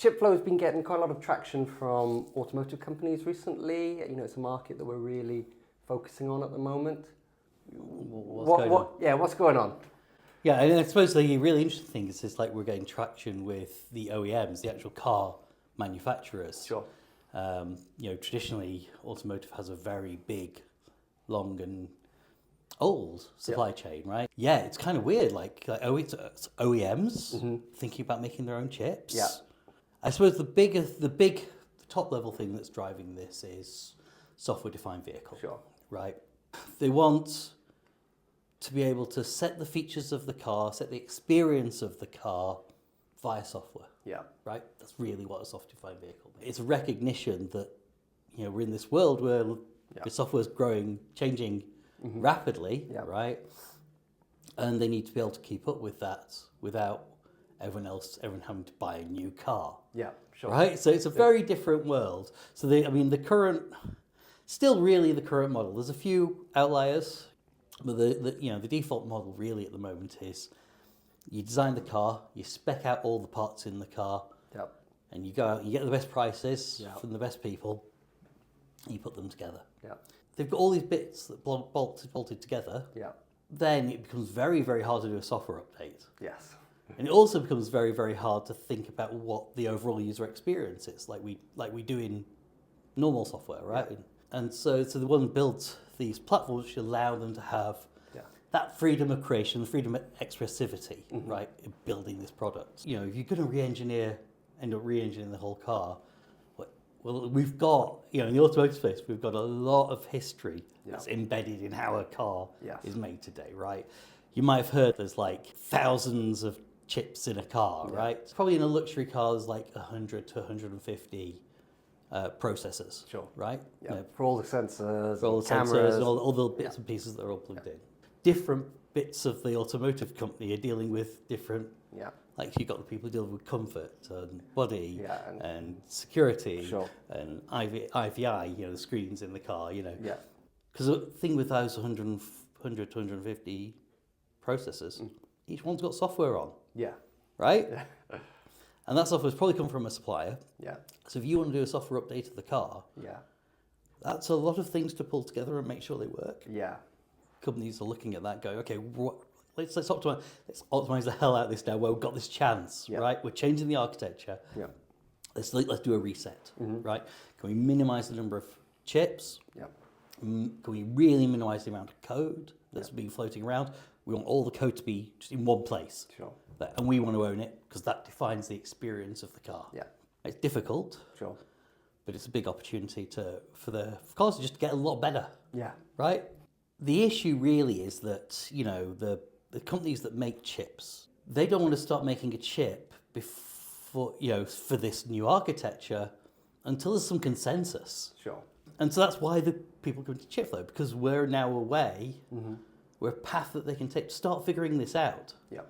ChipFlow has been getting quite a lot of traction from automotive companies recently. It's a market that we're really focusing on at the moment. What's going on? Yeah, and I suppose the really interesting thing is it's like we're getting traction with the OEMs, the actual car manufacturers. Sure. Traditionally, automotive has a very big, long and old supply chain, right? Yeah, it's kind of weird. It's OEMs thinking about making their own chips. Yeah. I suppose the top level thing that's driving this is software-defined vehicle. Sure. Right. They want to be able to set the features of the car, set the experience of the car via software. Yeah. Right? That's really what a software-defined vehicle is. It's a recognition that, we're in this world where the software's growing, changing rapidly, right? And they need to be able to keep up with that without everyone having to buy a new car. Yeah, sure. Right? So it's a very different world. So still really the current model. There's a few outliers, but the default model really at the moment is you design the car, you spec out all the parts in the car, and you go out, you get the best prices from the best people, and you put them together. Yeah. They've got all these bits that bolted together. Yeah. Then it becomes very, very hard to do a software update. Yes. And it also becomes very, very hard to think about what the overall user experience is, like we do in normal software, right? Yeah. And so they want to build these platforms which allow them to have that freedom of creation, freedom of expressivity, right, in building this product. If you're going to end up re-engineering the whole car, well, we've got, in the automotive space, we've got a lot of history that's embedded in how a car is made today, right? You might have heard there's like thousands of chips in a car, right? Probably in a luxury car, there's like 100 to 150 processors, right? Yeah. For all the sensors, for all the cameras, sensors, all the bits and pieces that are all plugged in. Different bits of the automotive company are dealing with different. Like you've got the people dealing with comfort and body and security and IVI, the screens in the car, Because the thing with those 100 to 150 processors, each one's got software on. Yeah. Right? Yeah. And that software's probably come from a supplier. Yeah. So if you want to do a software update of the car, that's a lot of things to pull together and make sure they work. Yeah. Companies are looking at that going, okay, let's optimize the hell out of this now where we've got this chance, right? We're changing the architecture. Yeah. Let's do a reset, right? Can we minimize the number of chips? Yeah. Can we really minimize the amount of code that's been floating around? We want all the code to be just in one place. Sure. And we want to own it because that defines the experience of the car. Yeah. It's difficult. Sure. But it's a big opportunity for cars to just get a lot better. Yeah. Right? The issue really is that, the companies that make chips, they don't want to start making a chip before, for this new architecture until there's some consensus. Sure. And so that's why the people come to ChipFlow, because we're now a way, we're a path that they can take to start figuring this out. Yeah.